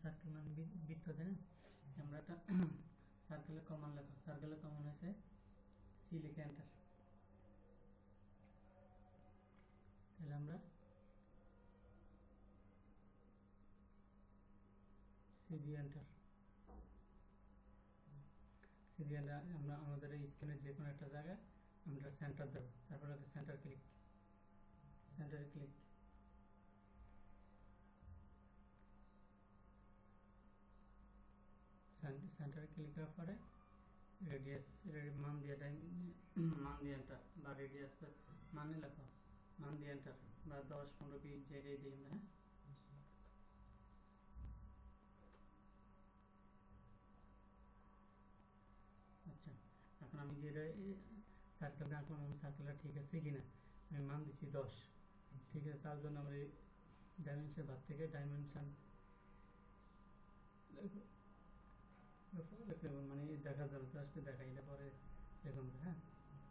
Circle মানে বৃত্ত, তাই না? আমরা একটা সার্কেলের কমন লেখো, সার্কেলের কমন হয়েছে সি, লিখে এন্টার। তাহলে আমরা সি দিয়ে এন্টার, সি দিয়ে আমরা আমাদের এই স্ক্রিনের যে কোনো একটা জায়গায় আমরা সেন্টার দেবো, তারপরে সেন্টার ক্লিক, সেন্টারে ক্লিক। সেন্টারে ক্লিক করার পরে রেডিয়াস মান দিয়ে মান দিয়ে এন্টার, বা রেডিয়াস মানে লেখো, মান দিয়ে এন্টার, বা 10, 15, 20 জায়গায় দিই আমরা। হ্যাঁ, আচ্ছা, এখন আমি যে সার্কেলটা আঁকলাম, সার্কেলটা ঠিক আছে কিনা আমি মান দিচ্ছি 10, ঠিক আছে। তার জন্য আমরা এই ডাইমেনশন ভাগ থেকে ডাইমেনশন মানে দেখা যাবে, জাস্ট দেখাই না পরে দেখুন। হ্যাঁ,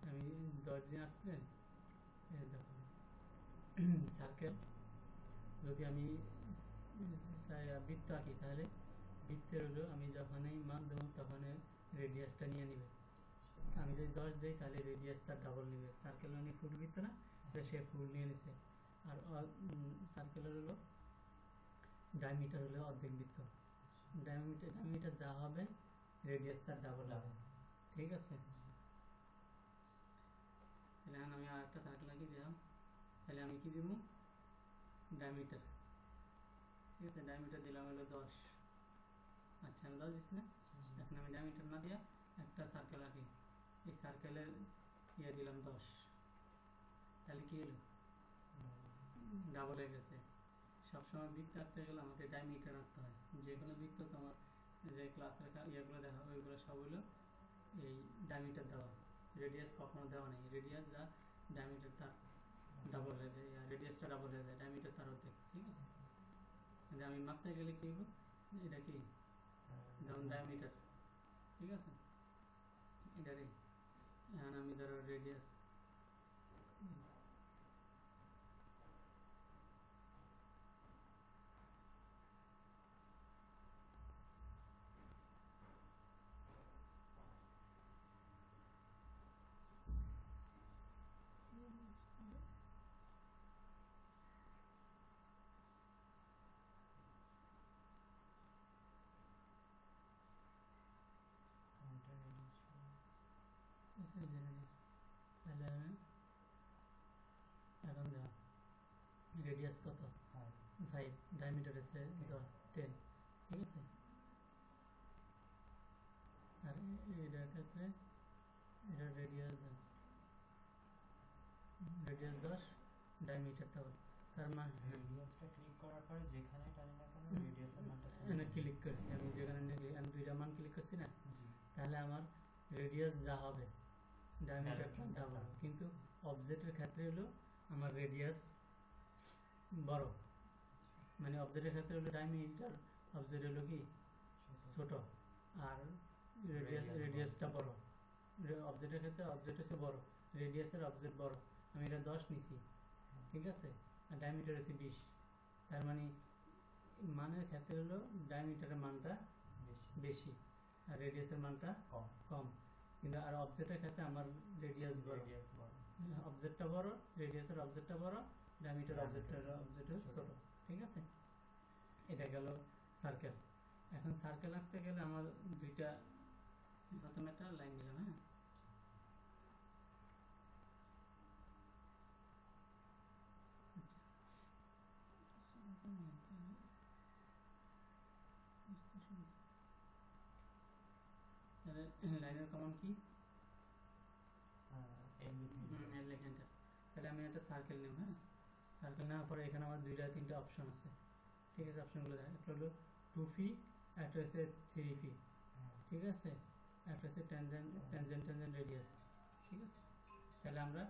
আমি 10 দিয়ে আসলে দেখো সার্কেল যদি আমি বৃত্ত আঁকি, তাহলে বৃত্তের হলো আমি যখনই মান দেবো তখন রেডিয়াসটা নিয়ে নেবে। আমি যদি 10 দিই তাহলে রেডিয়াস তার ডাবল নেবে। সার্কেল মানে ফুল বৃত্ত না, সে ফুল নিয়ে নিছে। আর সার্কেলের হলো ডায়ামিটার হলো অর্ধেক বৃত্ত, ডায়ামিটার যা হবে রেডিয়াস তার ডাবল হবে, ঠিক আছে। তাহলে এখন আমি আর একটা সার্কেল আঁকি দিলাম, তাহলে আমি কি দিব, ডায়ামিটার, ঠিক আছে। ডায়ামিটার দিলাম হলো 10, আচ্ছা আমি 10 দিচ্ছি না। এখন আমি ডায়ামিটার না দিয়ে একটা সার্কেল আঁকি, এই সার্কেলের ইয়ে দিলাম 10, তাহলে কি হলো, ডাবল হয়ে গেছে। সবসময় বৃত্ত আঁকতে গেলে আমাকে ডায়ামিটার আঁকতে হয়। যে কোনো বৃত্ত তোমার যে ক্লাসের ইয়েগুলো দেখা ওইগুলো সব হলো এই ডায়ামিটার দেওয়া, রেডিয়াস কখনো দেওয়া নেই। রেডিয়াস যা ডায়ামিটার তার ডাবল হয়ে যায়, রেডিয়াসটা ডাবল হয়ে যায়, ডায়ামিটার তার অর্ধেক, ঠিক আছে। আমি মাপতে গেলে কি হইব, এটা কি ধরুন ডায়ামিটার, ঠিক আছে, এটারই। এখন আমি ধরো রেডিয়াস তাহলে এখন দেখো রেডিয়াস কত, 5, ডায়ামিটার আছে 10, ঠিক আছে। আর এটার ক্ষেত্রে এটা রেডিয়াস 10, ডায়ামিটার তাহলে তার মানে রেডিয়াসটা ক্লিক করার পরে যেখানে টানি না কেন রেডিয়াসের মানটা এখানে ক্লিক করছি, আমি যেখানে আমি দুইটা মান ক্লিক করছি না, তাহলে আমার রেডিয়াস যা হবে ডায়ামিটারটা ডাবল। কিন্তু অবজেক্টের ক্ষেত্রে হলো আমার রেডিয়াস বড়, মানে অবজেক্টের ক্ষেত্রে হলো ডায়ামিটার, অবজেক্ট হলো কি ছোট, আর রেডিয়াসটা বড়। অবজেক্টের ক্ষেত্রে অবজেক্ট হচ্ছে বড়, রেডিয়াসের অবজেক্ট বড়। আমি এটা 10 নিছি, ঠিক আছে, আর ডায়ামিটার হচ্ছে 20। তার মানে মানের ক্ষেত্রে হলো ডায়ামিটারের মানটা বেশি আর রেডিয়াসের মানটা কম। কিন্তু আর অবজেক্টের ক্ষেত্রে আমার রেডিয়াস বড়, অবজেক্টটা বড়, রেডিয়াসের অবজেক্টটা বড়, ডায়ামিটার অবজেক্ট ছোট, ঠিক আছে। এটা গেল সার্কেল। এখন সার্কেল আঁকতে গেলে আমার দুইটা, প্রথমে একটা লাইন দিলাম। হ্যাঁ, লাইনের কমন কি, তাহলে আমি একটা সার্কেল নেব। হ্যাঁ, সার্কেল নেওয়ার পরে এখানে আমার 2-3টা অপশন আছে, ঠিক আছে। অপশনগুলো দেখ, একটা হলো 2 ফি, একটা হচ্ছে 3 ফি, ঠিক আছে, একটা হচ্ছে ট্যানজেন্ট রেডিয়াস, ঠিক আছে। তাহলে আমরা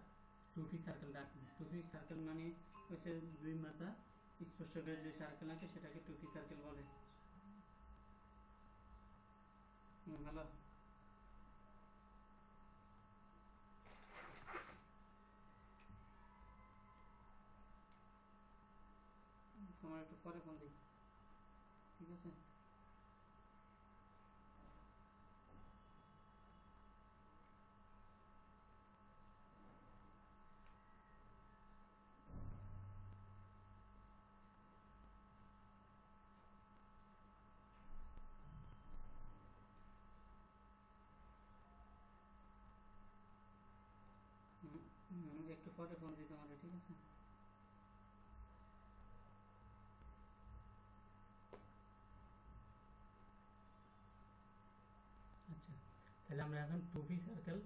2 ফি সার্কেল রাখবো। 2 ফি সার্কেল মানে হচ্ছে দুই মাথা স্পর্শকের যে সার্কেল আছে সেটাকে 2 ফি সার্কেল বলে। ভালো, তোমার একটু পরে ফোন দিই। ঠিক আছে। একটু পরে ফোন দিতে আমাদের, ঠিক আছে। আচ্ছা, তাহলে আমরা এখন টুপি সার্কেল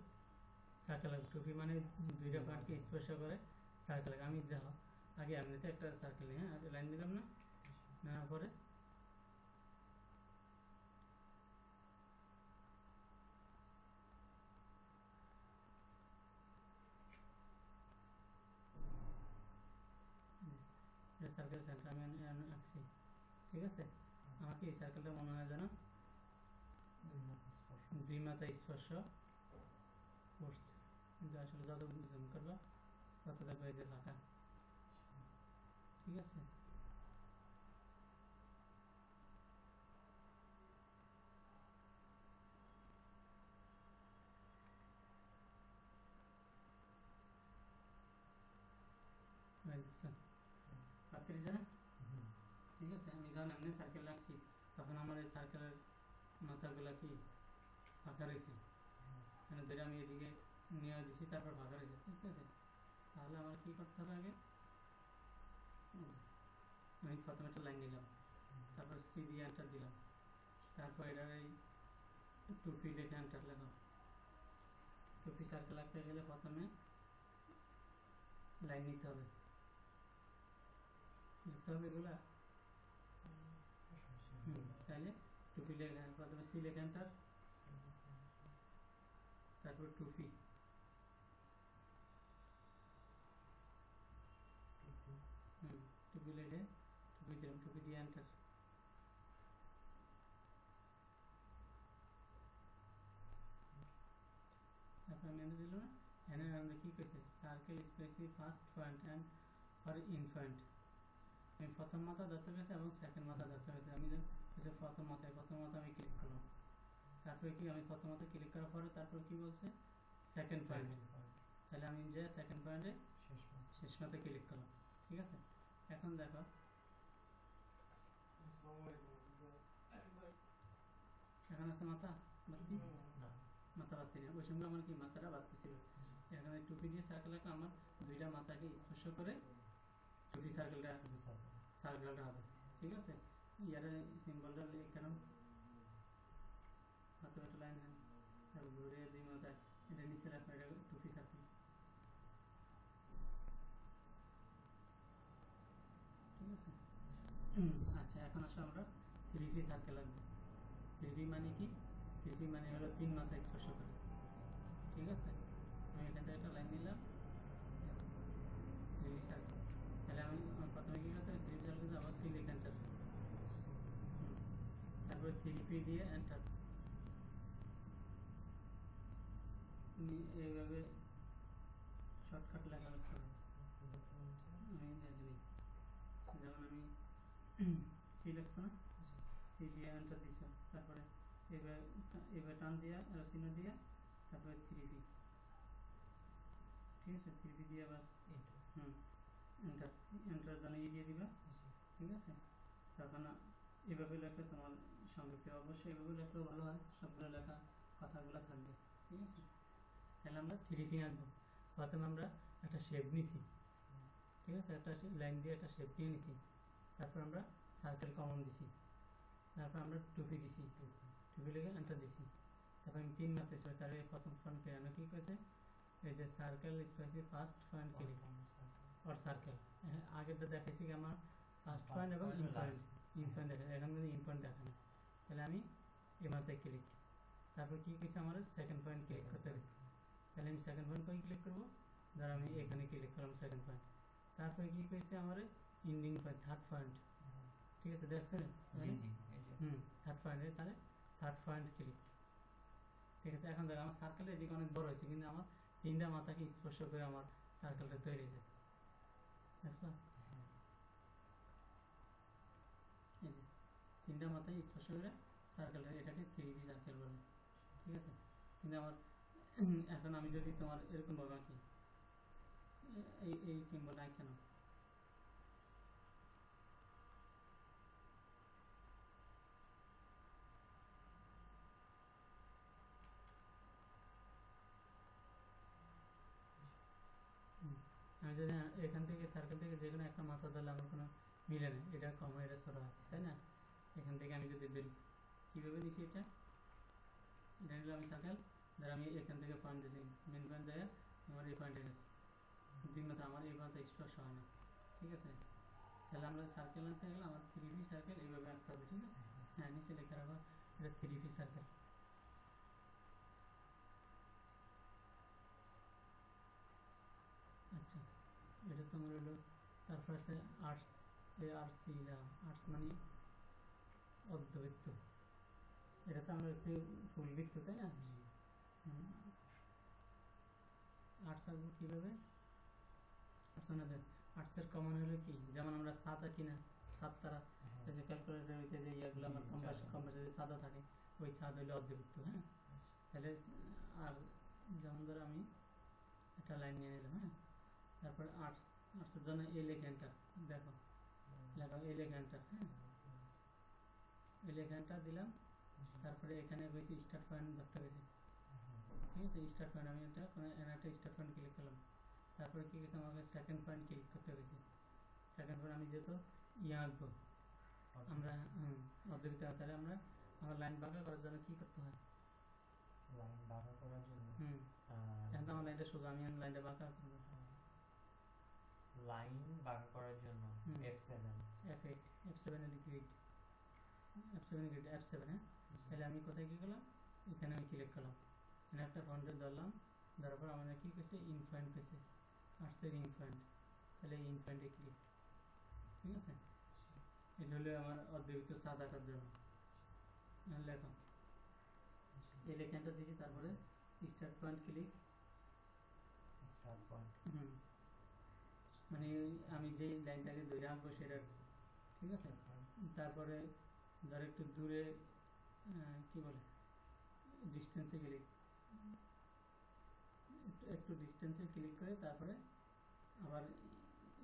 সার্কেল টুপি মানে দুইটা পয়েন্টকে স্পর্শ করে সার্কেল। আমি দেখো আগে এমনিতে একটা সার্কেল নিই, হ্যাঁ লাইন দিলাম না, নেওয়ার পরে সার্কেল সেন্টার আমি আঁকছি, ঠিক আছে। আমাকে এই সার্কেলটা মনে হয় যেন দুই মাথা স্পর্শ করছে, কিন্তু আসলে যত জুম করবা তত দেখবে এই যে ফাঁকা, ঠিক আছে। পাত্রিশ না, ঠিক আছে। আমি যখন এমনি সার্কেল রাখছি তখন আমার এই সার্কেলের মাথাগুলা কি ফাঁকা রয়েছে, মানে ধরে আমি এদিকে নিয়ে দিচ্ছি, তারপর ফাঁকা রয়েছে, ঠিক আছে। তাহলে আমার কি করতে হবে আগে, আমি প্রথমে একটা লাইন নিলাম, তারপর সি দিয়ে এন্টার দিলাম, তারপর এটার এই টুপি লিখে এন্টার লাগাম। টুপি সার্কেল আঁকতে গেলে প্রথমে লাইন নিতে হবে, লিখতে হবে এগুলা। তাহলে টুপি লেখা প্রথমে সি লেখা এন্টার, তারপর টুপি, টুপি লেখে টুপি দিলাম, টুপি দিয়ে এন্টার। তারপর আমি এনে দিলাম, এনে আমরা কি কইছে circle specific first point and for in point. আমি প্রথম মাথা ধরতে গেছি এবং সেকেন্ড মাথা ধরতে গেছি। আমি প্রথম মাথা আমি ক্লিক করলাম, তারপরে কি আমি প্রথম মাথা ক্লিক করার পরে তারপর কি বলছে সেকেন্ড পয়েন্ট, তাহলে আমি যে সেকেন্ড পয়েন্টে শেষ মাথা ক্লিক করলাম, ঠিক আছে। এখন দেখো এখন আছে মাথা বাড়তি, মাথা বাড়তি না, ওই সঙ্গে আমার কি মাথাটা বাড়তি ছিল। এখানে টুপি দিয়ে সার্কেল একটা আমার দুইটা মাথাকে স্পর্শ করে টুপি সার্কেলটা হবে, ঠিক আছে। ইয়ার সিম্বলটা কেন হাতে একটা লাইন নেন, তারপর ঘুরে দুই মাথায় এটা নিচে রাখবেন, এটা টুপি সার্কেল, ঠিক আছে। আচ্ছা, এখন আসো আমরা 3P সার্কেল আঁকবো। 3P মানে কি, 3P মানে হলো তিন মাথা স্পর্শ করে, ঠিক আছে। আমি এখান থেকে একটা লাইন নিলাম 3P সার্কেল, তাহলে আমি প্রথমে কি করতে হবে 3P সার্কেল আবার সি লিখে এন্টার, তারপরে 3P দিয়ে এন্টার। এইভাবে শর্টকাট লেখা হচ্ছে, আমি দিই যেমন আমি সি লিখছো না, সি দিয়ে এন্টার দিছো, তারপরে এবার টান দিয়া চিহ্ন দিয়া তারপরে 3P, ঠিক আছে। 3P দিয়ে আবার এন্টার, এন্টার জন্য দিয়ে দিবা, ঠিক আছে। তখন এভাবে লেখলে তোমার সংক্ষিপ্ত অবশ্যই এভাবে লেখলেও ভালো হয়, সবগুলো লেখা কথাগুলো থাকবে, ঠিক আছে। তাহলে আমরা 3P আঁকবো। প্রথমে আমরা একটা শেপ নিছি, ঠিক আছে, একটা লাইন দিয়ে একটা শেপ নিয়ে নিছি, তারপর আমরা সার্কেল কমন দিছি, তারপর আমরা টুপি দিছি, টুপি লেগে এন্টার দিছি, তারপর আমি তিন মাত্রা ছিল, তার প্রথম পয়েন্টকে আমি কি করেছে এই যে circle specific first point click or circle, আগেরটা দেখাইছি কি আমার ফার্স্ট পয়েন্ট এবং ইন পয়েন্ট দেখা, এখন কিন্তু ইন পয়েন্ট দেখা না, তাহলে আমি এই মাথায় ক্লিক, তারপর কি কিছু আমার সেকেন্ড পয়েন্ট ক্লিক করতে গেছি, তাহলে আমি সেকেন্ড পয়েন্ট করে ক্লিক করবো, ধর আমি এখানে ক্লিক করলাম সেকেন্ড পয়েন্ট, তারপরে কি করেছে আমার ইন্ডিং পয়েন্ট থার্ড পয়েন্ট, ঠিক আছে, দেখছেন থার্ড পয়েন্টে, তাহলে থার্ড পয়েন্ট ক্লিক, ঠিক আছে। এখন দেখো আমার সার্কেলের এদিকে অনেক বড় হয়েছে, কিন্তু আমার তিনটা মাথাকে স্পর্শ করে আমার সার্কেলটা তৈরি হয়েছে, দেখছো, এই যে তিনটা তিনটা মাথায় স্পর্শ করে সার্কেল, এটাকে 3D সার্কেল বলে, ঠিক আছে। কিন্তু আমার এখন আমি যদি তোমার এরকম ভাবে আঁকি, এই সিম্বল আঁকি কেন, আমি যদি এখান থেকে সার্কেল থেকে যে কোনো একটা মাথা ধরলে আমার কোনো মিলে না, এটা কম হয় এটা ছোট হয়, তাই না। এখান থেকে আমি যদি ধরি, কীভাবে দিচ্ছি এটা নিলাম আমি সার্কেল, ধর আমি এখান থেকে পয়েন্ট দিচ্ছি, মেন পয়েন্ট দেয় আমার এই পয়েন্টে গেছে, দুই মাথা আমার এই পয়েন্টে স্পর্শ হয় না, ঠিক আছে। তাহলে আমরা সার্কেল আনতে গেলে আমার 3D সার্কেল এইভাবে আঁকতে হবে, ঠিক আছে। হ্যাঁ, নিচে লেখা রাখো এটা 3D সার্কেল। আচ্ছা, এটা তোমার হলো, তারপর আছে আর্টস, এই আর্টস আর্টস মানে অর্ধবৃত্ত, এটা তো আমরা হচ্ছে ফুল বৃত্ত, তাই না। আর্টস আঁকবো কীভাবে, আর্টসের কমন হলো কি, যেমন আমরা সাত আঁকি না, সাত তারা এই যে ক্যালকুলেটর হইতে যে ইয়েগুলো আমার কম্পাসে সাদা থাকে, ওই সাদ হলো অর্ধবৃত্ত, হ্যাঁ। তাহলে আর যেমন ধরো আমি একটা লাইন নিয়ে নিলাম, হ্যাঁ, তারপর আর্টসের জন্য এ লেখা এন্টার, দেখো লেখা এ লেখা এন্টার, হ্যাঁ, এ লেখা এন্টার দিলাম। তারপরে এখানে গেছি স্টার্ট পয়েন্ট ধরতে গেছি, ঠিক আছে। স্টার্ট পয়েন্ট আমি একটা স্টার্ট পয়েন্ট ক্লিক করলাম, তারপরে কি গেছে আমাকে সেকেন্ড পয়েন্ট ক্লিক করতে গেছি। সেকেন্ড পয়েন্ট আমি যেহেতু আঁকবো আমরা অর্ধবৃত্ত, তাহলে আমরা আমার লাইন বাঁকা করার জন্য কি করতে হয়, লাইন বাঁকা করার জন্য এখন তো আমার লাইনটা সোজা, আমি লাইনটা বাঁকা করবো, লাইন বাঁকা করার জন্য F7 F8 F7 এ লিখি, F7 F7, হ্যাঁ। তাহলে আমি কোথায় কি করলাম, এখানে আমি ক্লিক করলাম, এখানে একটা পয়েন্টে ধরলাম, ধরার পর আমাদের কি পেয়েছে, ইন পয়েন্ট পেয়েছে, আসছে ইন পয়েন্ট, তাহলে ইন পয়েন্টে ক্লিক, ঠিক আছে। এটা হলো আমার অর্ধবৃত্ত সাত আঁকার জন্য। লেখো এই লেখাটা দিয়েছি, তারপরে start point click, start point, মানে আমি যে লাইনটাকে ধরে আঁকবো সেটা, ঠিক আছে। তারপরে ধর একটু দূরে কি বলে ডিস্টেন্সে ক্লিক, একটু ডিস্টেন্সে ক্লিক করে তারপরে আবার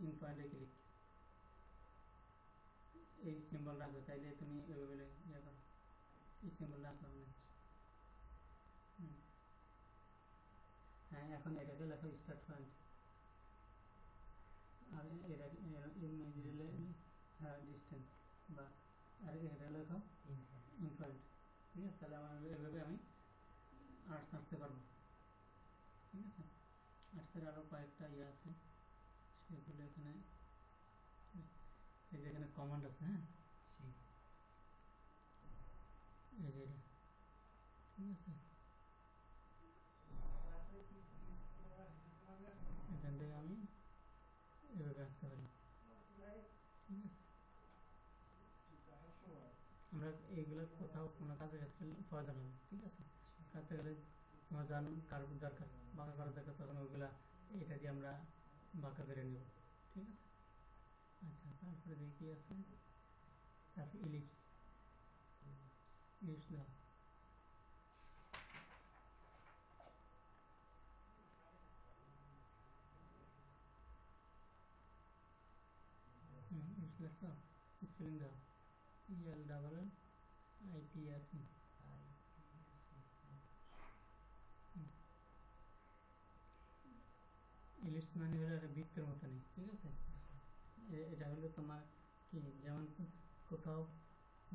ইন পয়েন্টে ক্লিক, এই সিম্বল রাখবে, তাইলে তুমি এভাবে ইয়ে করো, এই সিম্বল রাখলাম না। হ্যাঁ, এখন এটাকে লেখো স্টার্ট পয়েন্ট, আর এটা হ্যাঁ ডিস্টেন্স, বা আর এটা লেখো ইন পয়েন্ট, ঠিক আছে। তাহলে আমার এভাবে আমি আর্টস আঁকতে পারবো, ঠিক আছে। আর্টসের আরও কয়েকটা ইয়ে আছে, সেগুলো এখানে এই যে এখানে কমান্ড আছে, হ্যাঁ, এই যে এটা, ঠিক আছে। এখান থেকে আমি এভাবে আঁকতে পারি, ঠিক আছে। আমরা এইগুলো কোথাও কোনো কাজের ক্ষেত্রে প্রয়োজন হবে, ঠিক আছে। কাজতে গেলে তোমার জানো কার দরকার, বাঁকা করার দরকার, তখন ওইগুলা এটা দিয়ে আমরা বাঁকা করে নেব, ঠিক আছে। আচ্ছা, তারপরে দেখি আছে, তারপরে ইলিপস, ইলিপস দাও, ইলিপস লেখো, স্পেলিং দাও, ELLIPSE, ইলিপস মানে হলো একটা বৃত্তের মতো নেই, ঠিক আছে। এটা হলো তোমার কি, যেমন কোথাও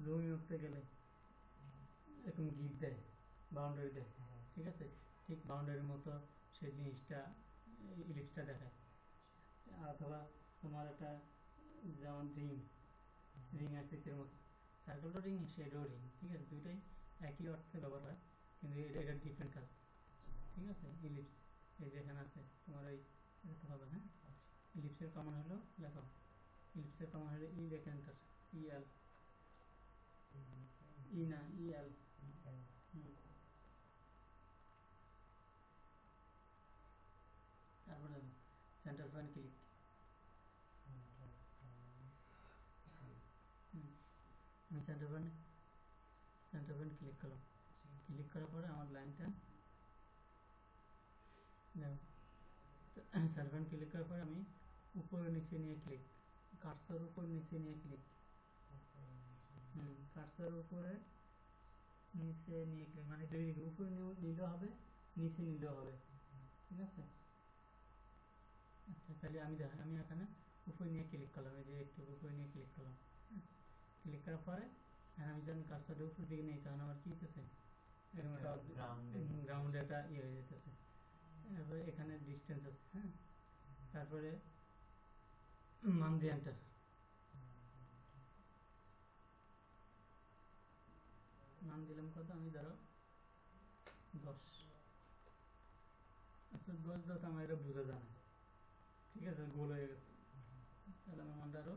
জমি উঠতে গেলে এরকম গিট দেয়, বাউন্ডারি দেয়, ঠিক আছে। ঠিক বাউন্ডারির মতো সেই জিনিসটা ইলিপসটা দেখায়। অথবা তোমার একটা যেমন রিং আকৃতির মতো, সার্কেলও রিং শেডও রিং, ঠিক আছে। দুইটাই একই অর্থে ব্যবহার হয়, কিন্তু এটা ডিফারেন্ট কাজ, ঠিক আছে। ইলিপস এই যে এখানে আছে তোমার, এই এটা তো হবে, হ্যাঁ। ইলিপসের কমন হলো, লেখো ইলিপসের কমন হলো ই লেখা এন্টার, EL, ই না EL, তারপরে দেখো সেন্টার পয়েন্ট ক্লিক, আমি সেন্টার পয়েন্ট ক্লিক করলাম, ক্লিক করার পরে আমার লাইনটা সেন্টার পয়েন্ট ক্লিক করার পরে আমি উপরে নিচে নিয়ে ক্লিক, কার্সর উপর নিচে নিয়ে ক্লিক, কার্সর উপরে নিচে নিয়ে ক্লিক, মানে দুই দিকে উপরে নিলেও হবে নিচে নিলেও হবে, ঠিক আছে। আচ্ছা তাহলে আমি এখানে উপরে নিয়ে ক্লিক করলাম, এই যে একটু উপরে নিয়ে ক্লিক করলাম, ক্লিক করার পরে আমি যখন কার্সরটা উপর দিকে নেই তখন আমার কি হইতেছে, গ্রাউন্ডে একটা ইয়ে হয়ে যেতেছে। তারপরে এখানে ডিস্টেন্স আছে, হ্যাঁ, তারপরে মান দিয়ে এন্টার, মান দিলাম কত, আমি ধরো 10। আচ্ছা 10 দাও তো আমার এটা বোঝা যায় না, ঠিক আছে, গোল হয়ে গেছে। তাহলে আমার মানটা আরও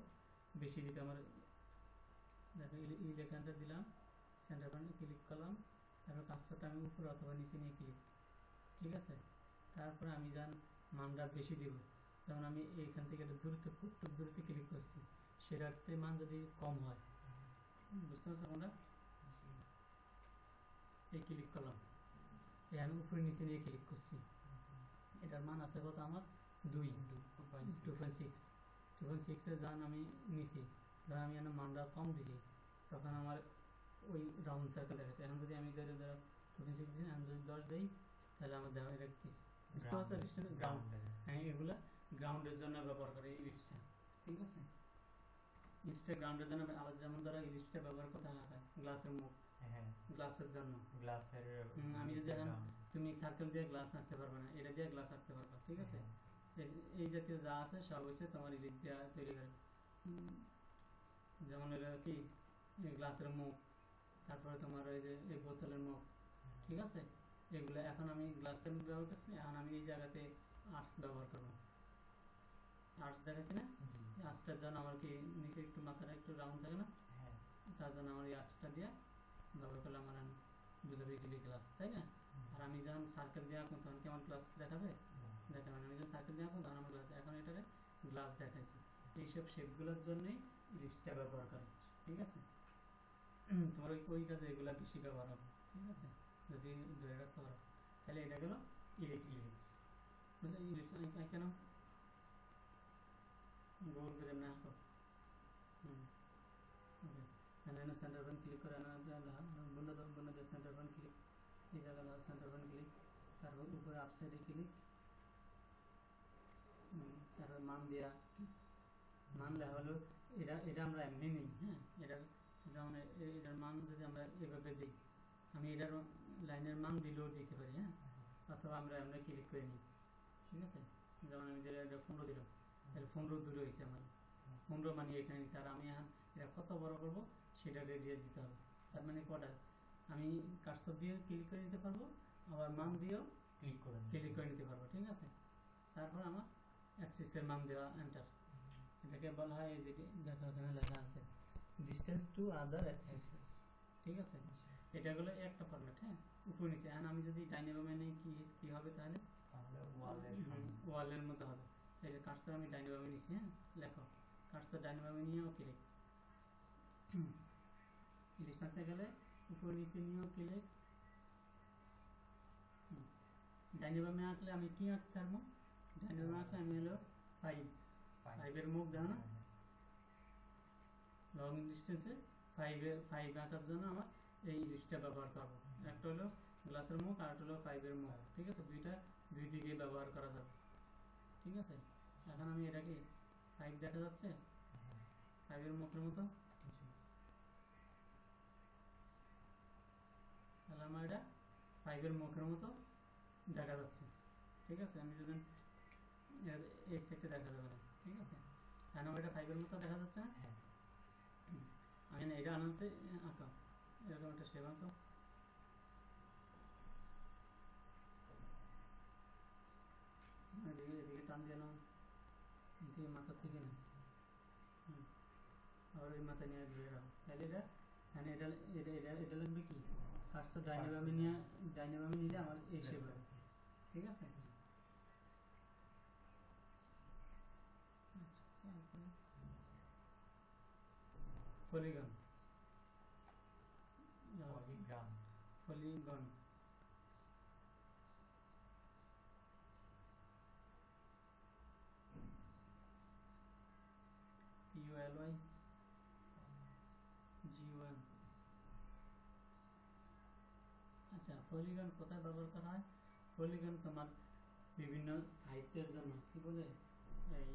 বেশি দিতে, আমার দেখো এখানটা দিলাম, সেন্টার পয়েন্টে ক্লিক করলাম, তারপর কাজটা আমি উপরে অথবা নিচে নিয়ে ক্লিক, ঠিক আছে। তারপরে আমি যখন মানটা বেশি দিব, যেমন আমি এইখান থেকে দূরত্ব কতটুকু দূরত্বে ক্লিক করছি, সেটাতে মান যদি কম হয়, বুঝতে পারছো আমরা, এই ক্লিক করলাম, এই আমি উপরে নিচে নিয়ে ক্লিক করছি, এটার মান আছে কত আমার 2.6 যখন আমি নিছি, যখন আমি মানটা কম দিছি তখন আমার ওই রাউন্ড সার্কেল দেখাচ্ছে। এখন যদি আমি ধরো 2.6 দিই, আমি যদি 10 দিই, তাহলে আমার দেখা এটা কি বুঝতে পারছো, গ্রাউন্ড, হ্যাঁ, এগুলা গ্রাউন্ডের জন্য ব্যবহার করে এই ইলিশটা, ঠিক আছে। ইলিশটা গ্রাউন্ডের জন্য, আবার যেমন ধরো ইলিশটা ব্যবহার করতে হয় গ্লাসের মুখ, গ্লাসের জন্য, আমি যদি এখন তুমি সার্কেল দিয়ে গ্লাস আঁকতে পারবে না, এটা দিয়ে গ্লাস আঁকতে পারবে, ঠিক আছে। এই জাতীয় যা আছে সব হচ্ছে তোমার ইলিশ দেওয়া তৈরি করে, যেমন এটা কি গ্লাসের মুখ, তারপরে তোমার ওই যে এই বোতলের মুখ, ঠিক আছে। এগুলো এখন আমি গ্লাসের মুখ ব্যবহার করছি, এখন আমি এই জায়গাতে আর্টস ব্যবহার করবো, আর্টস দেখাচ্ছি না, আর্টসটার জন্য আমার কি নিচে একটু মাথাটা একটু রাউন্ড থাকে না, তার জন্য আমার এই আর্টসটা দিয়ে ব্যবহার করলে আমার বুঝাবে ইজিলি গ্লাস, তাই না। আর আমি যখন সার্কেল দিয়ে আঁকবো তখন কি আমার গ্লাস দেখাবে, দেখাবে না। আমি যখন সার্কেল দিয়ে আঁকবো তখন আমার গ্লাস, এখন এটারে গ্লাস দেখাইছি, এইসব শেপগুলোর জন্যই ইলিশটা ব্যবহার করে, ঠিক আছে। তোমার ওই কাজে এগুলা বেশি ব্যবহার হবে, ঠিক আছে, যদি ধরে রাখতে পারো। তাহলে এটা গেল ইলিপস, বুঝলে, ইলিপস কেন গোল করে না আঁকো, ওকে। এখানে সেন্টার পয়েন্ট ক্লিক করে বন্ধ সেন্টার পয়েন্ট ক্লিক, এই জায়গায় সেন্টার পয়েন্ট ক্লিক, তারপর উপরে আপসাইডে ক্লিক, তারপর মান দেওয়া, মান লেখা হলো এটা আমরা এমনি নিই, হ্যাঁ, এটা যেমন এটার মান যদি আমরা এভাবে দিই, আমি এটার লাইনের মান দিলেও দিতে পারি, হ্যাঁ, অথবা আমরা এমনি ক্লিক করে নিই, ঠিক আছে। যেমন আমি যেটা 15 দিলাম, তাহলে 15 দূরে হয়েছে আমার 15 মানে এখানে নিচ্ছে, আর আমি এখন এটা কত বড় করবো সেটা রেডিয়াস দিতে হবে। তার মানে কটা, আমি কার্সর দিয়ে ক্লিক করে নিতে পারবো, আবার মান দিয়েও ক্লিক করে নিতে পারবো, ঠিক আছে। তারপর আমার অ্যাক্সিসের মান দেওয়া, এন্টার, এটাকে বলা হয়, এই দিকে দেখো এখানে লেখা আছে ডিসটেন্স টু আদার অ্যাক্সিস, ঠিক আছে। এটা হলো একটা ফরম্যাট, হ্যাঁ, উপর নিচে। এখন আমি যদি ডাইনামে নেই কি হবে, তাহলে ওয়ালের মতো হবে। এই যে কার্সর আমি ডাইনামে নিছি, হ্যাঁ, লেখো কার্সর ডাইনামে নিয়েও ক্লিক, ইলিশ আঁকতে গেলে উপর নিচে নিয়েও ক্লিক, ডাইনামে আঁকলে আমি কি আঁকতে পারবো, ডাইনামে আঁকলে আমি হলো 5 মুখ দাও না, লং ডিস্টেন্সে 5 আঁকার জন্য আমার এই ইলিশটা ব্যবহার করবো। একটা হলো গ্লাসের মুখ আর একটা হলো 5 মুখ, ঠিক আছে, দুই দিকে ব্যবহার করা যাবে, ঠিক আছে। এখন আমি এটাকে 5 দেখা যাচ্ছে, 5 মুখের মতো, তাহলে আমার এটা 5 মুখের মতো দেখা যাচ্ছে, ঠিক আছে। আমি যদি এই সেটটা দেখা যাবে না, ঠিক আছে, এখন এটা 5 মতো দেখা যাচ্ছে না, আমি না এটা আনতে আঁকা, এরকম একটা শেপ আঁকা, এদিকে টান দিয়ে নাও, এদিকে মাথা থেকে না, আবার ওই মাথা নিয়ে ঘুরে রাখো, তাহলে এটা মানে এটা লাগবে কি, কার্সর ডাইনামে নিলে আমার এই শেপ হবে, ঠিক আছে। পলিগন, পলিগন POLY G1 আচ্ছা পলিগন কোথায় ব্যবহার করা হয় পলিগন তোমার বিভিন্ন সাইটের জন্য কি বলে এই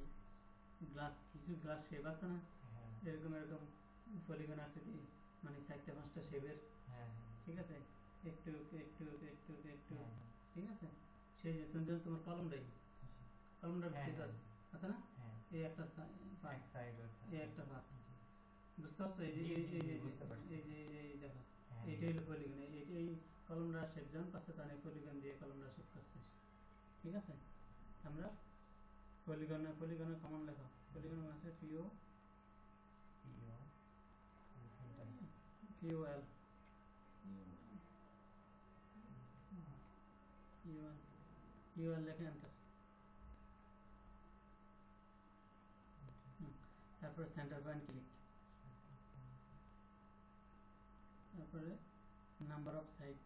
গ্লাস কিছু গ্লাস শেপ আছে না হ্যাঁ এরকম এরকম পলিগন আকৃতি মানে 4টা 5টা শেপের হ্যাঁ ঠিক আছে একটু একটু একটু একটু হ্যাঁ ঠিক আছে সেই যে তোমার কলমটাই কলমটার হ্যাঁ, ভিতরে হ্যাঁ। আছে না হ্যাঁ এই একটা পার্ট এক সাইড ওর এই একটা পার্ট বুঝতে পারছো এই যে জি, এই জি, যে জি, বুঝতে পারছি। এই যে এই দেখো হ্যাঁ এইটা হলো পলিগন এই কলমটা শেপ যখন করছে তাহলে পলিগন দিয়ে কলমটা শেপ করছে ঠিক আছে আমরা পলিগনের কমন লেখো পলিগনের আছে PO পিও POL POL লেখে এন্টার তারপরে সেন্টার পয়েন্ট ক্লিক তারপরে নাম্বার অফ সাইট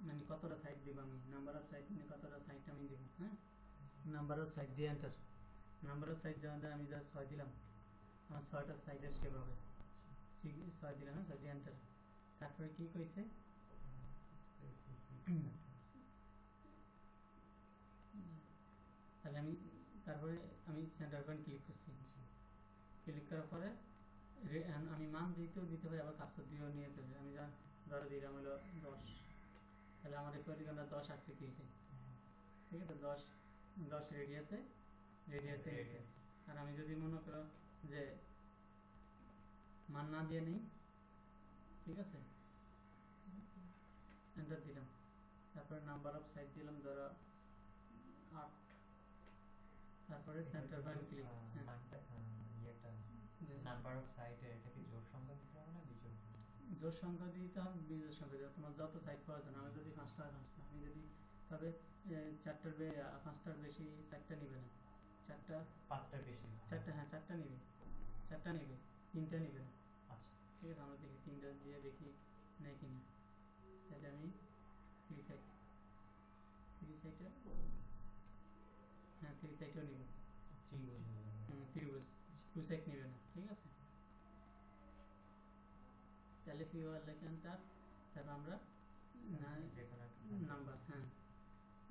মানে কতটা সাইট দিব আমি নাম্বার অফ সাইট মানে কতটা সাইট আমি দিব হ্যাঁ নাম্বার অফ সাইট দিয়ে এন্টার নাম্বার অফ সাইট যখন আমি যা 6 দিলাম আমার 6টা সাইডের শেপ হবে 6 দিলাম না 6 দিয়ে এন্টার তারপরে কি কইছে তাহলে তারপরে আমি সেন্টার পয়েন্ট ক্লিক করছি ক্লিক করার পরে আমি মান দিতে পারি আবার কাজ দিয়েও নিয়ে যেতে হবে আমি যা ধরে দিলাম হলো 10 তাহলে আমার এই পলিগনটা 10 আকৃতি হয়েছে ঠিক আছে 10 রেডিয়াসে নিয়েছে আর আমি যদি মনে করো যে মান না দিয়ে নেই ঠিক আছে এন্টার দিলাম তারপরে নাম্বার অফ সাইট দিলাম ধরো 8 তারপরে সেন্টার পয়েন্ট ক্লিক ইয়েটা নাম্বার অফ সাইটে এটা কি জোড় সংখ্যা দিতে হবে না বিজোড় জোড় সংখ্যা দিতে হবে বিজোড় সংখ্যা দিতে হবে তোমার যত সাইট প্রয়োজন আমি যদি 5টা আমি যদি তবে 5টার বেশি 4টা নিবে না 5টার বেশি 4টা হ্যাঁ 4টা নিবে 4টা নিবে 3টা নিবে না আচ্ছা ঠিক আছে আমরা দেখি 3টা দিয়ে দেখি নেয় কিনা তাহলে আমি 3 সাইটে হ্যাঁ 3 সাইটেও নিবে ত্রিভুজ 2 সাইড নিবে না ঠিক আছে তাহলে কি হওয়ার লেখেন তারপর আমরা নাম্বার হ্যাঁ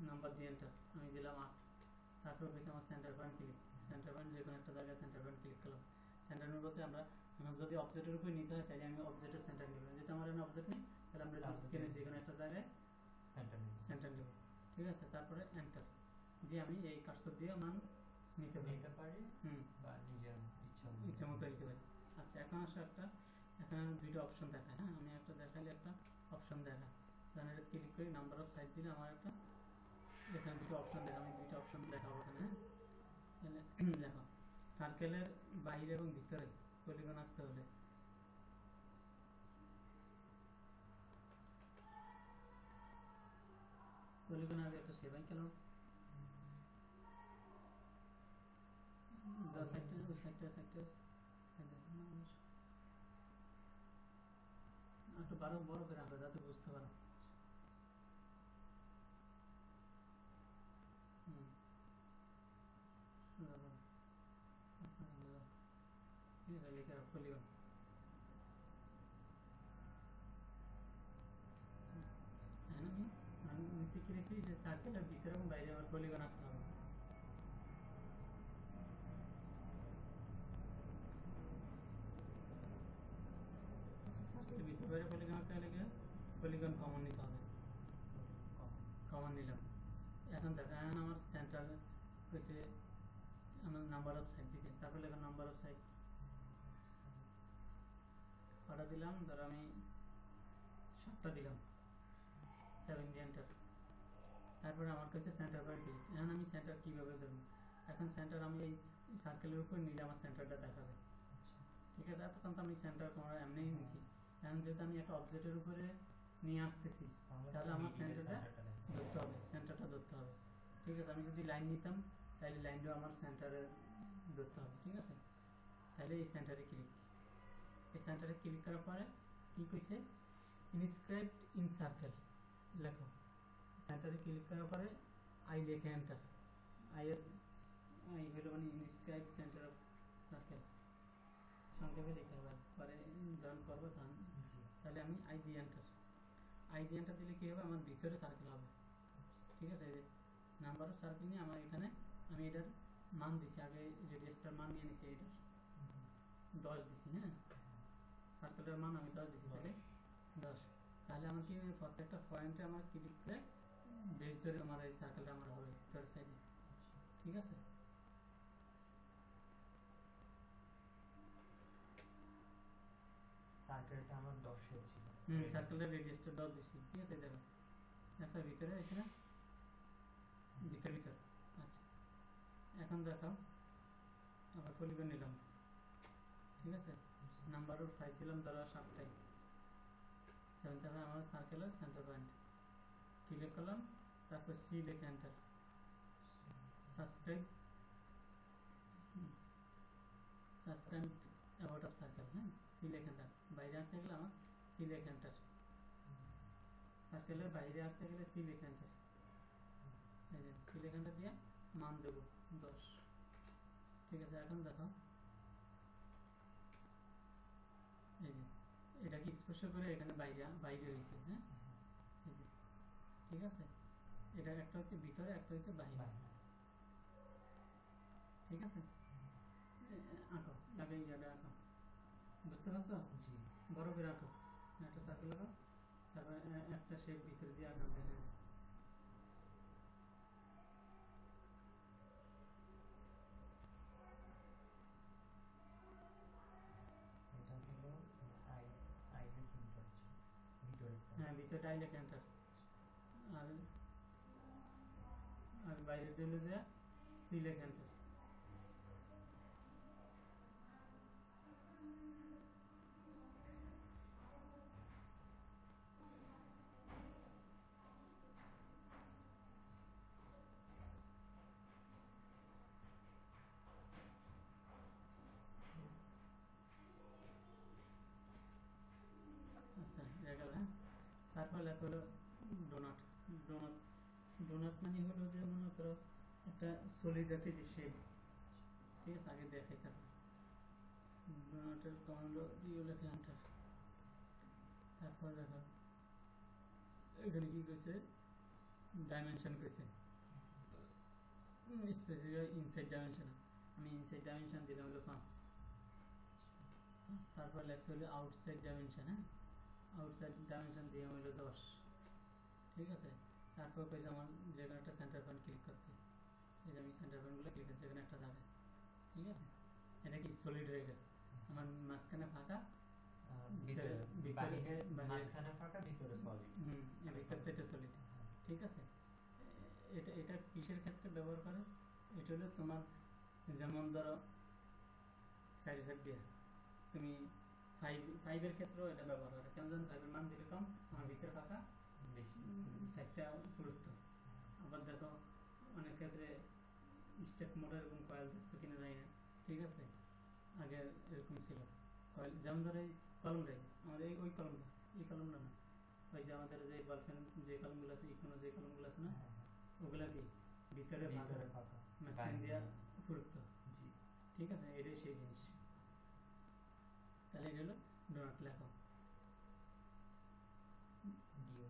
নাম্বার দিয়ে এন্টার আমি দিলাম 8 তারপর হচ্ছে আমার centre point click centre point যে কোনো একটা জায়গায় সেন্টার পয়েন্ট ক্লিক করলাম সেন্টার নেওয়ার বলতে আমরা যদি অবজেক্টের উপর নিতে হয় তাহলে আমি অবজেক্টের সেন্টার নিব যেটা আমার এখানে অবজেক্ট নেই তাহলে আমরা স্ক্রিনে যে কোনো একটা জায়গায় সেন্টার নেব ঠিক আছে তারপরে এন্টার দিয়ে আমি এই কার্সর দিয়ে মান নিতে পারি বা নিজের ইচ্ছা মতো নিতে পারি আচ্ছা এখন আসলে এখানে দুইটা অপশন দেখায় হ্যাঁ আমি একটা দেখালে একটা অপশন দেখায় তখন এটা ক্লিক করি নাম্বার অফ সাইট দিলে আমার এখানে দুটো অপশন দেখা আমি দুইটা অপশন দেখাবো এখানে তাহলে দেখো সার্কেলের বাইরে এবং ভিতরে পলিগন আঁকতে হলে পলিগন আগে একটা সেবাই কেন একটু বড় করে আঁকো যাতে বুঝতে পারো পলিগন আমি নিচে কি লিখছি যে সার্কেলের ভিতরে এবং বাইরে আমার পলিগন আঁকতে হবে সার্কেলের ভিতরে বাইরে পলিগন আঁকতে হলে পলিগন কমন নিতে হবে কমন নিলাম এখন দেখো এখন আমার সেন্টার হয়েছে আমার নাম্বার অফ সাইট দিকে তারপরে লেখা নাম্বার অফ সাইট কটা দিলাম ধরো আমি 7টা দিলাম 7 দিয়ে এন্টার তারপরে আমার কাছে সেন্টার পয়েন্ট ক্লিক এখন আমি সেন্টার কীভাবে ধরবো এখন সেন্টার আমি এই সার্কেলের উপর নিলে আমার সেন্টারটা দেখাবে ঠিক আছে এতক্ষণ তো আমি সেন্টার কোনো এমনিই নিছি এখন যেহেতু আমি একটা অবজেক্টের উপরে নিয়ে আসতেছি তাহলে আমার সেন্টারটা ধরতে হবে ঠিক আছে আমি যদি লাইন নিতাম তাহলে লাইনটাও আমার সেন্টারে ধরতে হবে ঠিক আছে তাহলে এই সেন্টারে ক্লিক করার পরে কি কইছে ইনস্ক্রাইবড ইন সার্কেল লেখো, সেন্টারে ক্লিক করার পরে আই লেখে এন্টার। আই হলো মানে ইনস্ক্রাইব সেন্টার অফ সার্কেল, সংক্ষেপে লিখে হবে, পরে জয়েন করবো তখন। তাহলে আমি আই দিয়ে এন্টার, আই দিয়ে এন্টার দিলে কী হবে, আমার ভিতরে সার্কেল হবে। ঠিক আছে, এই যে নাম্বার অফ সার্কেল নিয়ে আমার এখানে আমি এটার মান দিছি, আগে রেডিয়াসটার মান নিয়ে নিছি, এটার 10 দিছি। হ্যাঁ, সার্কেলের মান আমি 10 দিছি, তাহলে 10। তাহলে আমার কি প্রত্যেকটা পয়েন্টে আমার ক্লিক করে বেশ ধরে আমার এই সার্কেলটা আমার হবে ভিতরের সাইডে। ঠিক আছে, সার্কেলটা আমার 10 এ ছিল। সার্কেলের রেডিয়াসটা 10 দিছি। ঠিক আছে, দেখো আচ্ছা ভিতরে এখানে ভিতর ভিতর। আচ্ছা, এখন দেখো আবার পলিগন নিলাম। ঠিক আছে, নাম্বার অফ সাইড দিলাম ধরো 7টাই, 7 তারপরে আমার সার্কেলের সেন্টার পয়েন্ট ক্লিক করলাম, তারপর সি লিখে enter. Subscribe subscribe about of circle. হ্যাঁ, সি লিখে এন্টার। বাইরে আঁকতে গেলে আমার সি লিখে এন্টার, সার্কেলের বাইরে আঁকতে গেলে সি লিখে এন্টার। এই যে সি লিখে এন্টার দিয়ে মান দেবো 10। ঠিক আছে, এখন দেখো এই যে এটাকে স্পর্শ করে এখানে বাইরে বাইরে হয়েছে। হ্যাঁ, এই যে ঠিক আছে, এটা একটা হচ্ছে ভিতরে, একটা হচ্ছে বাইরে। ঠিক আছে, আঁকো আগে এটা আঁকো, বুঝতে পারছো? জি, বড় করে আঁকো, একটা সার্কেল আঁকো, তারপর একটা শেপ ভিতরে দিয়ে আঁকাতে হবে। এটা হলো আই, আই এর প্রিন্টার ছিল ভিতরে। হ্যাঁ, ভিতরে ডাইলেক্ট এন্টার, আর আর বাইরে দিলে যে সি লেখ এন্টার। আচ্ছা, হয়ে গেল। হ্যাঁ, তারপর লেখা হলো ডোনাট। ডোনাট ডোনাট মানে হলো যে মনে করো একটা সলিড একটা যে শেপ। ঠিক আছে, আগে দেখাই তারপর। ডোনাটের কমান হলো ডিও লেখা এন্টার। তারপর দেখো এখানে কি কইছে, ডাইমেনশন কইছে, স্পেসিফাই ইনসাইড ডাইমেনশন। আমি ইনসাইড ডাইমেনশন দিলাম হলো 5। তারপর লেখছে হলো আউটসাইড ডাইমেনশন। হ্যাঁ, আউটসাইড ডাইমেনশন দিয়ে হলো 10। ঠিক আছে, তারপর কইছে আমার যে কোনো একটা সেন্টার পয়েন্ট ক্লিক করতে। এই যে আমি সেন্টার পয়েন্টগুলো ক্লিক করছি যেখানে একটা যাবে। ঠিক আছে, এটা কি সলিড হয়ে গেছে, আমার মাঝখানে ফাঁকা, ভিতরে ভিতরে মাঝখানে ফাঁকা, ভিতরে সলিড। ভিতর সেটা সলিড। ঠিক আছে, এটা এটা কিসের ক্ষেত্রে ব্যবহার করে, এটা হলো তোমার যেমন ধরো সাইড সাইড দিয়ে তুমি 5 এর ক্ষেত্রেও এটা ব্যবহার করে। কেমন যেন 5 এর মান দিলে কম, আমার ভিতরে ফাঁকা, বেশি সাইডটা গুরুত্ব। আবার দেখো অনেক ক্ষেত্রে স্টেপ মোটর এরকম কয়েল দেখছো কিনা জানি না। ঠিক আছে, আগে এরকম ছিল কয়েল, যেমন ধরো এই কলমটাই আমাদের ওই কলমটা, এই কলমটা না, ওই যে আমাদের যে বলফেন যে কলমগুলো আছে, ইকোনো যে কলমগুলো আছে না, ওগুলা কি ভিতরে ফাঁকা, মেশিন দিয়া গুরুত্ব। জি। ঠিক আছে, এটাই সেই জিনিস। তাহলে এটা হলো ডোনাট লেখো। ডিও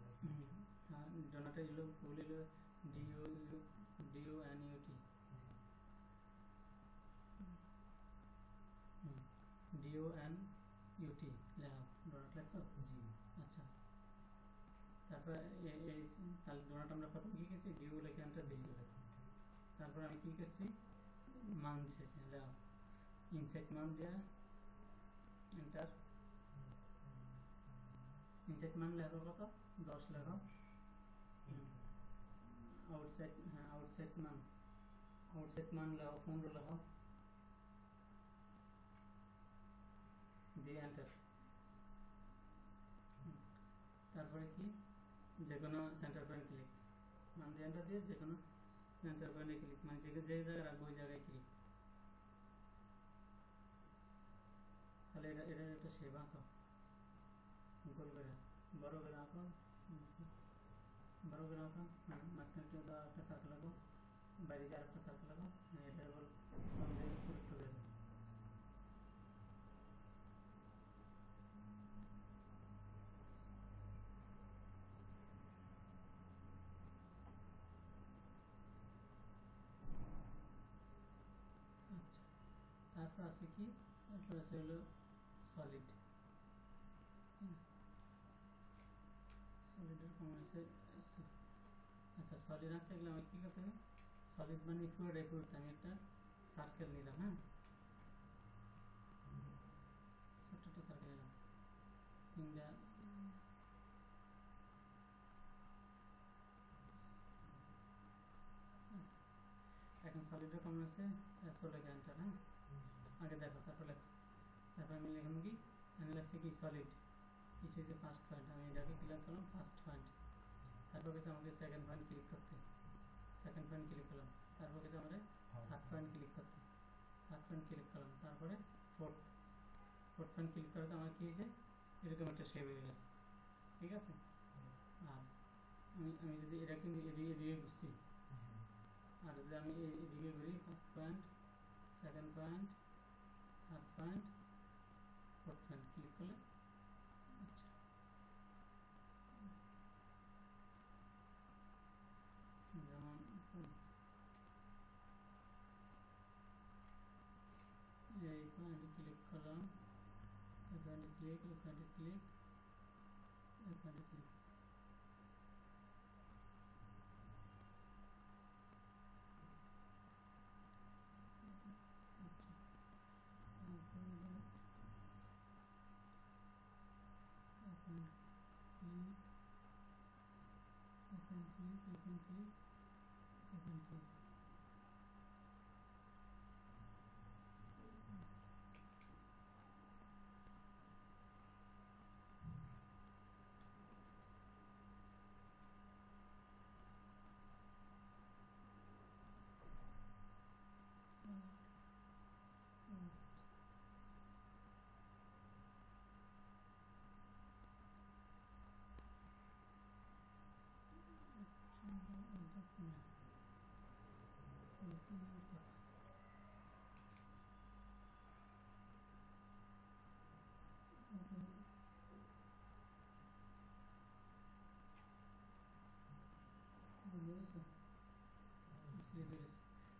ডোনাটের হলো ফুল হলো DONUT, DONUT লেখো, ডোনাট লেখছো? জি। আচ্ছা, তারপর এই তাহলে ডোনাট আমরা প্রথম কি করছি, ডিও লেখে এন্টার দিছি। তারপর আমি কি করছি, মান দিয়েছি, লেখো ইনসাইড মান দেয়া এন্টার। ইনসাইড মান লেখো কত, 10 লেখো। আউটসাইড, হ্যাঁ আউটসাইড মান, আউটসাইড মান লেখো 15 লেখো, দিয়ে এন্টার। তারপরে কি, যে কোনো সেন্টার পয়েন্ট ক্লিক, মান দিয়ে এন্টার দিয়ে যে কোনো সেন্টার পয়েন্টে ক্লিক, মানে যে জায়গায় রাখবো ওই জায়গায় ক্লিক। তাহলে এটা এটা একটা শেপ আঁকো গোল করে। বড় করে আঁকো, বড় করে আঁকো, মাঝখানে একটা সার্কেল আঁকো, বাইরে দিয়ে আরেকটা সার্কেল আঁকো, এটা বল গুরুত্ব দেবে। তারপর আছে কি, তারপর আছে হলো সলিড। সলিডের কমন আছে, আচ্ছা সলিড আঁকতে গেলে আমাকে কী করতে হবে, সলিড মানে পুরোটাই পুরোটা আমি একটা সার্কেল নিলাম, হ্যাঁ ছোট্ট একটা সার্কেল নিলাম, তিনটা এখন সলিডের কমন আছে এসও লেখা এন্টার, হ্যাঁ আগে দেখো তারপর লেখো, তারপর আমি লিখলাম কি, আমি লিখছি কি সলিড, কিছু যে ফার্স্ট পয়েন্ট, আমি এটাকে ক্লিক করলাম ফার্স্ট পয়েন্ট, তারপর কাছে আমাকে সেকেন্ড পয়েন্ট ক্লিক করতে, সেকেন্ড পয়েন্ট ক্লিক করলাম, তারপর কাছে আমাদের থার্ড পয়েন্ট ক্লিক করতে, থার্ড পয়েন্ট ক্লিক করলাম, তারপরে ফোর্থ পয়েন্ট ক্লিক করতে আমার কি হয়েছে, এরকম একটা শেপ হয়ে গেছে, ঠিক আছে। আর আমি যদি এটা কিন্তু এদিকে ঘুরছি, আর যদি আমি এদিকে ঘুরি, first point, second point, third point, fourth point click করলে, আচ্ছা যেমন এই পয়েন্টে ক্লিক করলাম, এই পয়েন্টে ক্লিক, এই পয়েন্টে ক্লিক, এই পয়েন্টে ক্লিক,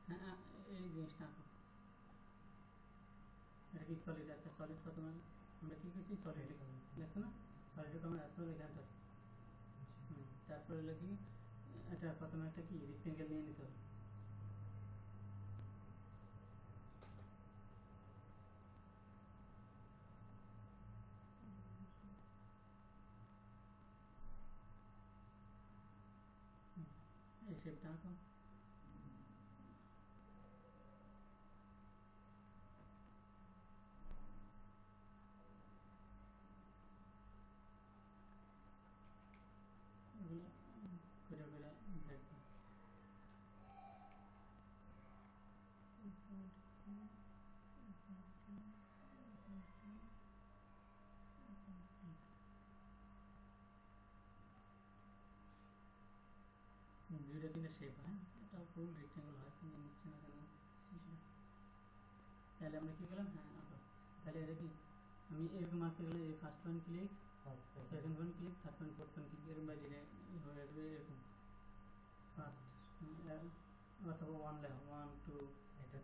হ্যাঁ এই জিনিসটা আঁকো, এটা কি সলিড, আচ্ছা সলিড প্রথমে আমরা কি করছি, সলিড লেখছো না, সলিডের কমন আসো এখানটা, তারপরে হলো কি, এটা প্রথমে একটা কি রেক্টেঙ্গেল নিয়ে নিতে হবে, এই শেপটা আঁকো, এগুলো করে করে দেখবো, দুইটা তিনটা শেপ, হ্যাঁ এটা ফুল রেক্টেঙ্গল হয় কিন্তু নিচ্ছে না কেন, তাহলে আমরা কি করলাম, হ্যাঁ আঁকো, তাহলে এটা কি আমি এরকম আঁকতে গেলে এই first point click, second point click, third point, fourth point click, এরকম বাজিয়ে হয়ে আসবে এরকম, ফার্স্ট অথবা ওয়ান লেখো, ওয়ান টু, এটা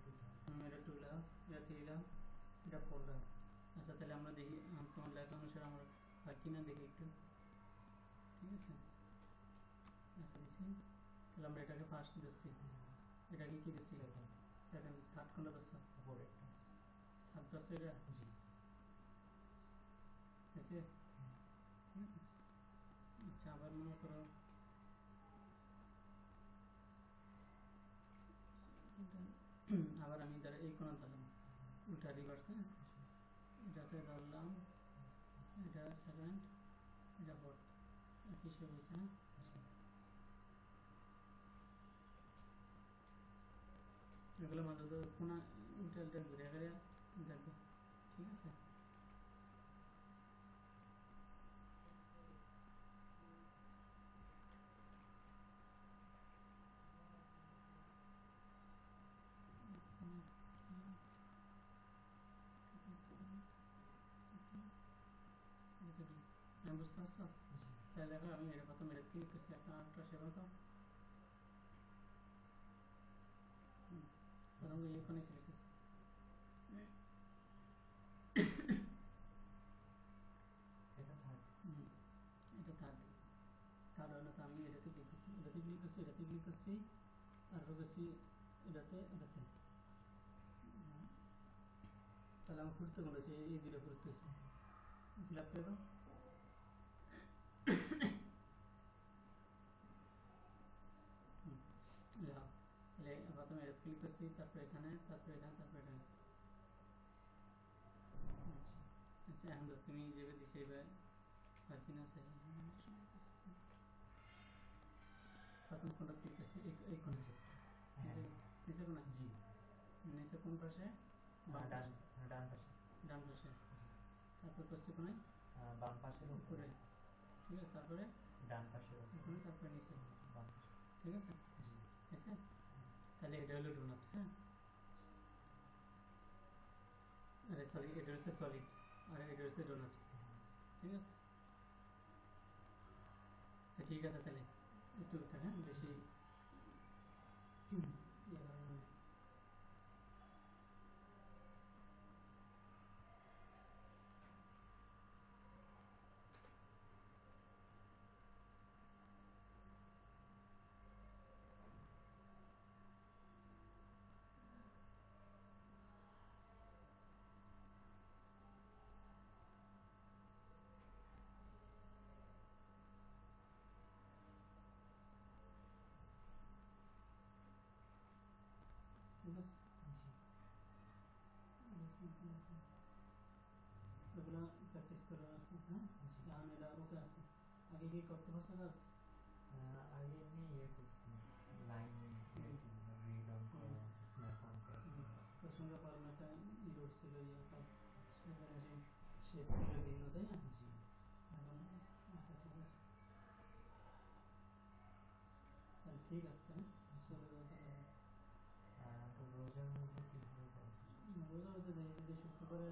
টু লেখো, এটা থ্রি লেখো, এটা ফোর লেখো, আচ্ছা তাহলে আমরা দেখি তোমার লেখা অনুসারে আমরা হয় কিনা দেখি একটু, ঠিক আছে। আচ্ছা দিচ্ছি, তাহলে আমরা এটাকে ফার্স্ট দিচ্ছি, এটাকে কি দিচ্ছি, সেকেন্ড, থার্ড কোনটা দিচ্ছ, থার্ড দিচ্ছ, এটা ঠিক আছে। আচ্ছা আবার মনে করো আবার আমি ধরো এই কোণা ধরলাম, উল্টা রিভার্স, হ্যাঁ এটাকে ধরলাম, এটা সেকেন্ড, এটা ফোর্থ, একই শেপ হয়েছে না, এগুলো মাঝে তো কোণা উল্টা উল্টা ঘুরে ঘুরে দেখবে, ঠিক আছে। বুঝতে পারছো? তাহলে দেখো আমি এটা প্রথমে এটা ক্লিক করছি, একটা সেবা দাও। প্রথমে এইখানে ক্লিক করছি, এটা থার্ড। এটা থার্ড হলো তো আমি এটাতে ক্লিক করছি, এটাতে ক্লিক করছি, এটাতে ক্লিক করছি, তারপর করছি এটাতে, তাহলে আমার ফুটতে মনে হচ্ছে এই দুটো ফুটতেছে। ফিল আপ করে দাও। লেখো, তাহলে প্রথমে এটা ক্লিক করছি, তারপর এখানে, তারপর এখানে, তারপর এখানে। আচ্ছা এখন তো তুমি যেভাবে দিছে এইভাবে আর কিনা আছে, প্রথম কোনটা ক্লিক করছি, এই কোন নিচে কোন জি, নিচে কোন পাশে? ডান পাশে। ডান পাশে। তারপর করছি কোন? বাম পাশের উপরে। ঠিক আছে, তারপরে ডান পাশের উপরে, তারপরে নিচে। বাম পাশে। ঠিক আছে, জি, আছে। তাহলে এটা হলো ডোনাট, হ্যাঁ। আরে সরি, এটা হচ্ছে সলিড আর এটা হচ্ছে ডোনাট। ঠিক আছে, ঠিক আছে। তাহলে একটু হ্যাঁ বেশি ঠিক আছে। ওগুলো প্র্যাকটিস করে আসছি, হ্যাঁ। এখন এটা ওকে আছে, আগে কি করতে পারছো কাজ? আগে এমনি ইয়ে করছি, লাইন রিড অন করা, স্ন্যাপ অন করা। প্রসঙ্গে ফরম্যাটে ইয়ে উঠছিল, ইয়ে সেখানে শেপগুলো ভিন্ন, তাই না? জি, এখন আচ্ছা ঠিক আছে, তাহলে ঠিক আছে, তাহলে চলে যাও তাহলে। তো রোজার মধ্যে কিভাবে করবো? রোজা হতে দেখি যদি শুক্রবারে